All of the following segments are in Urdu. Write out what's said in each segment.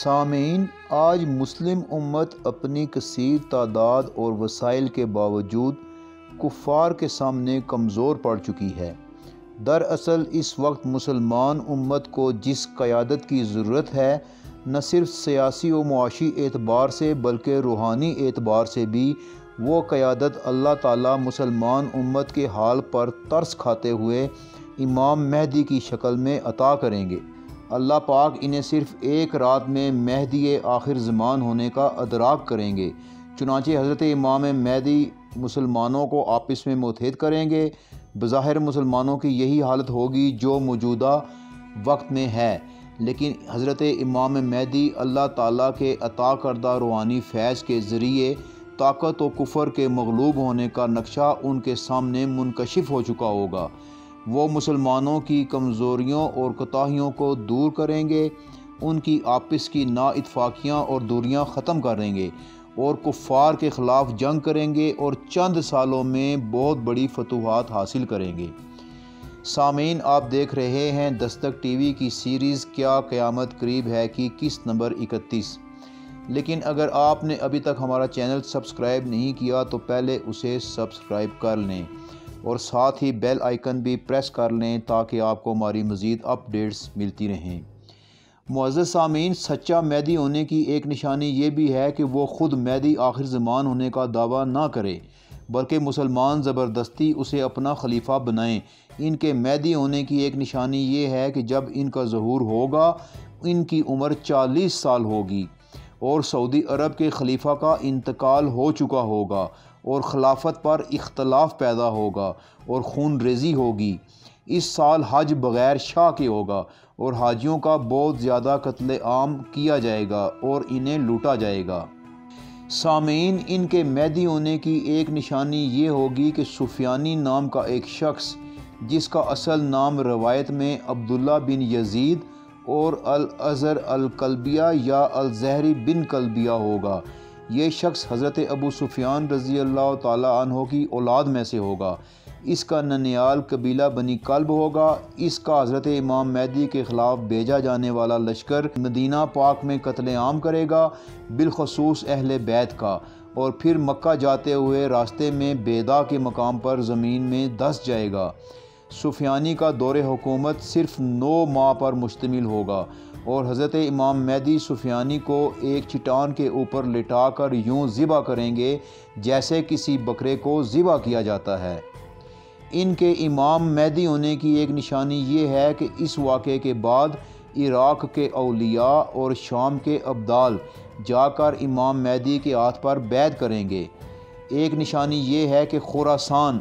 سامعین، آج مسلم امت اپنی کثیر تعداد اور وسائل کے باوجود کفار کے سامنے کمزور پڑ چکی ہے۔ دراصل اس وقت مسلمان امت کو جس قیادت کی ضرورت ہے، نہ صرف سیاسی و معاشی اعتبار سے بلکہ روحانی اعتبار سے بھی وہ قیادت اللہ تعالیٰ مسلمان امت کے حال پر ترس کھاتے ہوئے امام مہدی کی شکل میں عطا کریں گے۔ اللہ پاک انہیں صرف ایک رات میں مہدی آخر زمان ہونے کا ادراک کریں گے۔ چنانچہ حضرت امام مہدی مسلمانوں کو آپس میں متحد کریں گے۔ بظاہر مسلمانوں کی یہی حالت ہوگی جو موجودہ وقت میں ہے، لیکن حضرت امام مہدی اللہ تعالیٰ کے عطا کردہ روحانی فیض کے ذریعے طاقت و کفر کے مغلوب ہونے کا نقشہ ان کے سامنے منکشف ہو چکا ہوگا۔ وہ مسلمانوں کی کمزوریوں اور کوتاہیوں کو دور کریں گے، ان کی آپس کی نا اتفاقیاں اور دوریاں ختم کریں گے اور کفار کے خلاف جنگ کریں گے اور چند سالوں میں بہت بڑی فتوحات حاصل کریں گے۔ سامعین، آپ دیکھ رہے ہیں دستک ٹی وی کی سیریز کیا قیامت قریب ہے کی قسط نمبر 31۔ لیکن اگر آپ نے ابھی تک ہمارا چینل سبسکرائب نہیں کیا تو پہلے اسے سبسکرائب کر لیں اور ساتھ ہی بیل آئیکن بھی پریس کر لیں تاکہ آپ کو ہماری مزید اپڈیٹس ملتی رہیں۔ معزز سامعین، سچا مہدی ہونے کی ایک نشانی یہ بھی ہے کہ وہ خود مہدی آخر زمان ہونے کا دعویٰ نہ کرے، بلکہ مسلمان زبردستی اسے اپنا خلیفہ بنائیں۔ ان کے مہدی ہونے کی ایک نشانی یہ ہے کہ جب ان کا ظہور ہوگا ان کی عمر 40 سال ہوگی اور سعودی عرب کے خلیفہ کا انتقال ہو چکا ہوگا اور خلافت پر اختلاف پیدا ہوگا اور خون ریزی ہوگی۔ اس سال حج بغیر شاہ کے ہوگا اور حاجیوں کا بہت زیادہ قتل عام کیا جائے گا اور انہیں لوٹا جائے گا۔ سامعین، ان کے مہدی ہونے کی ایک نشانی یہ ہوگی کہ سفیانی نام کا ایک شخص، جس کا اصل نام روایت میں عبداللہ بن یزید اور الازہر الکلبیہ یا الزہری بن کلبیہ ہوگا، یہ شخص حضرت ابو سفیان رضی اللہ تعالیٰ عنہ کی اولاد میں سے ہوگا۔ اس کا ننیال قبیلہ بنی کلب ہوگا۔ اس کا حضرت امام مہدی کے خلاف بھیجا جانے والا لشکر مدینہ پاک میں قتل عام کرے گا، بالخصوص اہل بیت کا، اور پھر مکہ جاتے ہوئے راستے میں بیدا کے مقام پر زمین میں دھس جائے گا۔ سفیانی کا دور حکومت صرف 9 ماہ پر مشتمل ہوگا اور حضرت امام مہدی سفیانی کو ایک چٹان کے اوپر لٹا کر یوں ذبح کریں گے جیسے کسی بکرے کو ذبح کیا جاتا ہے۔ ان کے امام مہدی ہونے کی ایک نشانی یہ ہے کہ اس واقعے کے بعد عراق کے اولیاء اور شام کے ابدال جا کر امام مہدی کے ہاتھ پر بیعت کریں گے۔ ایک نشانی یہ ہے کہ خراسان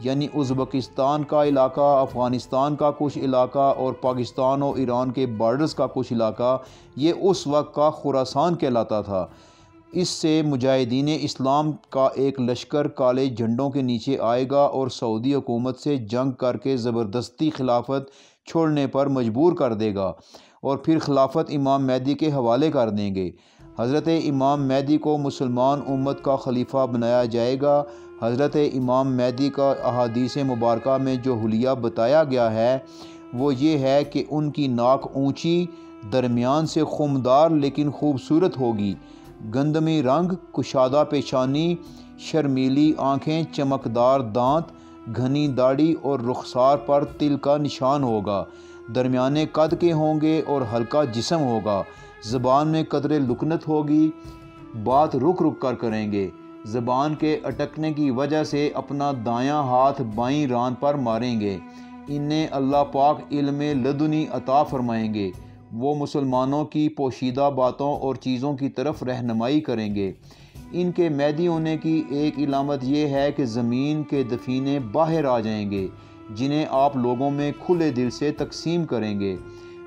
یعنی ازبکستان کا علاقہ، افغانستان کا کچھ علاقہ اور پاکستان اور ایران کے بارڈرز کا کچھ علاقہ، یہ اس وقت کا خراسان کہلاتا تھا۔ اس سے مجاہدین اسلام کا ایک لشکر کالے جھنڈوں کے نیچے آئے گا اور سعودی حکومت سے جنگ کر کے زبردستی خلافت چھوڑنے پر مجبور کر دے گا اور پھر خلافت امام مہدی کے حوالے کر دیں گے۔ حضرت امام مہدی کو مسلمان امت کا خلیفہ بنایا جائے گا۔ حضرت امام مہدی کا احادیث مبارکہ میں جو حلیہ بتایا گیا ہے وہ یہ ہے کہ ان کی ناک اونچی، درمیان سے خمدار لیکن خوبصورت ہوگی، گندمی رنگ، کشادہ پیشانی، شرمیلی آنکھیں، چمکدار دانت، گھنی داڑھی اور رخسار پر تل کا نشان ہوگا، درمیانے قد کے ہوں گے اور ہلکا جسم ہوگا، زبان میں قدرے لکنت ہوگی، بات رک رک کر کریں گے، زبان کے اٹکنے کی وجہ سے اپنا دایاں ہاتھ بائیں ران پر ماریں گے۔ انہیں اللہ پاک علم لدنی عطا فرمائیں گے۔ وہ مسلمانوں کی پوشیدہ باتوں اور چیزوں کی طرف رہنمائی کریں گے۔ ان کے مہدی ہونے کی ایک علامت یہ ہے کہ زمین کے دفینے باہر آ جائیں گے، جنہیں آپ لوگوں میں کھلے دل سے تقسیم کریں گے۔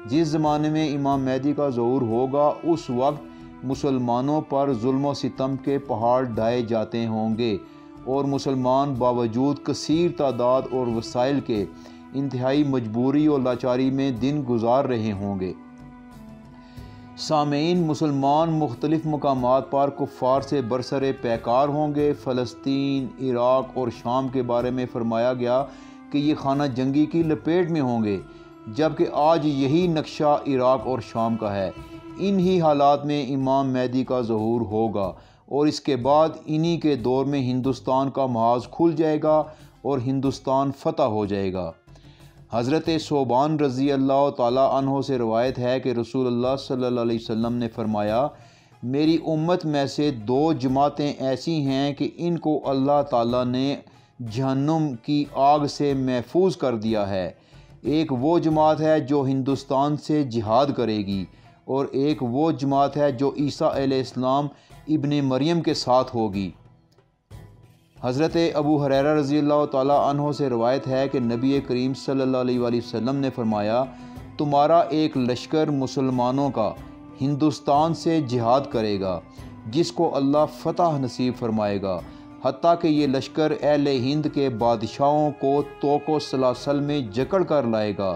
جس زمانے میں امام مہدی کا ظہور ہوگا اس وقت مسلمانوں پر ظلم و ستم کے پہاڑ ڈھائے جاتے ہوں گے اور مسلمان باوجود کثیر تعداد اور وسائل کے انتہائی مجبوری اور لاچاری میں دن گزار رہے ہوں گے۔ سامعین، مسلمان مختلف مقامات پر کفار سے برسر پیکار ہوں گے۔ فلسطین، عراق اور شام کے بارے میں فرمایا گیا کہ یہ خانہ جنگی کی لپیٹ میں ہوں گے، جبکہ آج یہی نقشہ عراق اور شام کا ہے۔ انہی حالات میں امام مہدی کا ظہور ہوگا اور اس کے بعد انہی کے دور میں ہندوستان کا محاذ کھل جائے گا اور ہندوستان فتح ہو جائے گا۔ حضرت ثوبان رضی اللہ تعالیٰ عنہ سے روایت ہے کہ رسول اللہ صلی اللہ علیہ وسلم نے فرمایا، میری امت میں سے 2 جماعتیں ایسی ہیں کہ ان کو اللہ تعالیٰ نے جہنم کی آگ سے محفوظ کر دیا ہے۔ ایک وہ جماعت ہے جو ہندوستان سے جہاد کرے گی، اور ایک وہ جماعت ہے جو عیسیٰ علیہ السلام ابن مریم کے ساتھ ہوگی۔ حضرت ابو ہریرہ رضی اللہ تعالیٰ عنہ سے روایت ہے کہ نبی کریم صلی اللہ علیہ وآلہ وسلم نے فرمایا، تمہارا ایک لشکر مسلمانوں کا ہندوستان سے جہاد کرے گا جس کو اللہ فتح نصیب فرمائے گا، حتیٰ کہ یہ لشکر اہل ہند کے بادشاہوں کو توق و سلاسل میں جکڑ کر لائے گا۔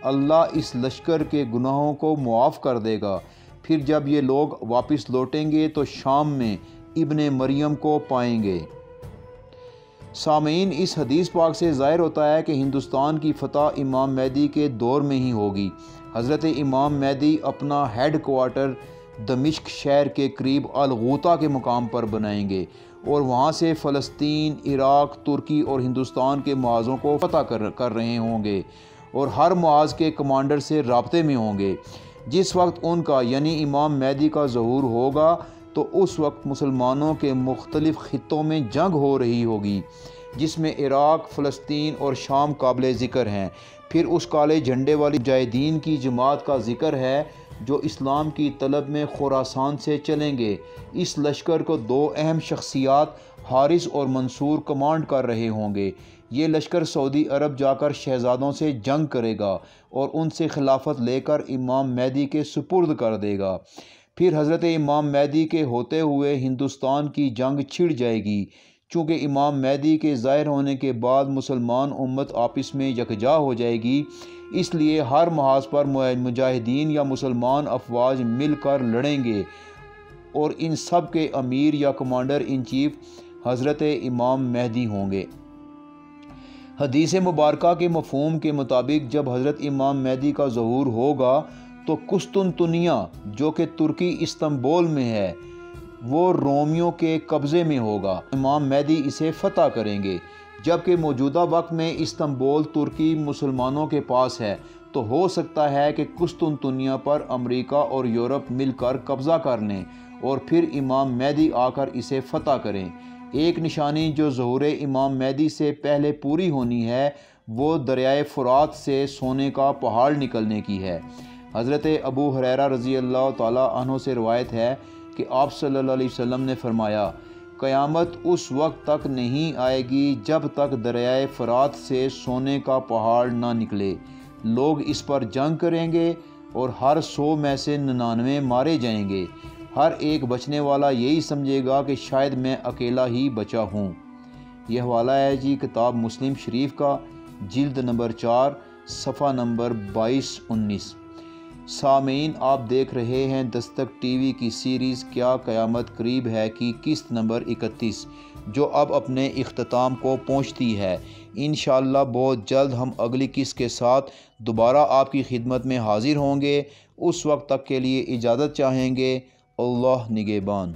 اللہ اس لشکر کے گناہوں کو معاف کر دے گا۔ پھر جب یہ لوگ واپس لوٹیں گے تو شام میں ابن مریم کو پائیں گے۔ سامعین، اس حدیث پاک سے ظاہر ہوتا ہے کہ ہندوستان کی فتح امام مہدی کے دور میں ہی ہوگی۔ حضرت امام مہدی اپنا ہیڈ کوارٹر دمشق شہر کے قریب الغوطہ کے مقام پر بنائیں گے اور وہاں سے فلسطین، عراق، ترکی اور ہندوستان کے محاذوں کو فتح کر رہے ہوں گے اور ہر محاذ کے کمانڈر سے رابطے میں ہوں گے۔ جس وقت ان کا یعنی امام مہدی کا ظہور ہوگا تو اس وقت مسلمانوں کے مختلف خطوں میں جنگ ہو رہی ہوگی، جس میں عراق، فلسطین اور شام قابل ذکر ہیں۔ پھر اس کالے جھنڈے والی مجاہدین کی جماعت کا ذکر ہے جو اسلام کی طلب میں خراسان سے چلیں گے۔ اس لشکر کو 2 اہم شخصیات حارث اور منصور کمانڈ کر رہے ہوں گے۔ یہ لشکر سعودی عرب جا کر شہزادوں سے جنگ کرے گا اور ان سے خلافت لے کر امام مہدی کے سپرد کر دے گا۔ پھر حضرت امام مہدی کے ہوتے ہوئے ہندوستان کی جنگ چھڑ جائے گی۔ چونکہ امام مہدی کے ظاہر ہونے کے بعد مسلمان امت آپس میں یکجا ہو جائے گی، اس لیے ہر محاذ پر مجاہدین یا مسلمان افواج مل کر لڑیں گے اور ان سب کے امیر یا کمانڈر ان چیف حضرت امام مہدی ہوں گے۔ حدیث مبارکہ کے مفہوم کے مطابق جب حضرت امام مہدی کا ظہور ہوگا تو قسطنطنیہ جو کہ ترکی استنبول میں ہے وہ رومیوں کے قبضے میں ہوگا۔ امام مہدی اسے فتح کریں گے۔ جبکہ موجودہ وقت میں استنبول ترکی مسلمانوں کے پاس ہے، تو ہو سکتا ہے کہ قسطنطنیہ پر امریکہ اور یورپ مل کر قبضہ کر لیں اور پھر امام مہدی آ کر اسے فتح کریں۔ ایک نشانی جو ظہور امام مہدی سے پہلے پوری ہونی ہے وہ دریائے فرات سے سونے کا پہاڑ نکلنے کی ہے۔ حضرت ابو ہریرہ رضی اللہ تعالیٰ عنہ سے روایت ہے کہ آپ صلی اللہ علیہ وسلم نے فرمایا، قیامت اس وقت تک نہیں آئے گی جب تک دریائے فرات سے سونے کا پہاڑ نہ نکلے۔ لوگ اس پر جنگ کریں گے اور ہر 100 میں سے 99 مارے جائیں گے۔ ہر ایک بچنے والا یہی سمجھے گا کہ شاید میں اکیلا ہی بچا ہوں۔ یہ حوالہ ہے جی کتاب مسلم شریف کا، جلد نمبر 4، صفحہ نمبر 22-19۔ سامعین، آپ دیکھ رہے ہیں دستک ٹی وی کی سیریز کیا قیامت قریب ہے کی قسط نمبر 31، جو اب اپنے اختتام کو پہنچتی ہے۔ انشاءاللہ بہت جلد ہم اگلی قسط کے ساتھ دوبارہ آپ کی خدمت میں حاضر ہوں گے۔ اس وقت تک کے لیے اجازت چاہیں گے۔ اللہ نگہبان۔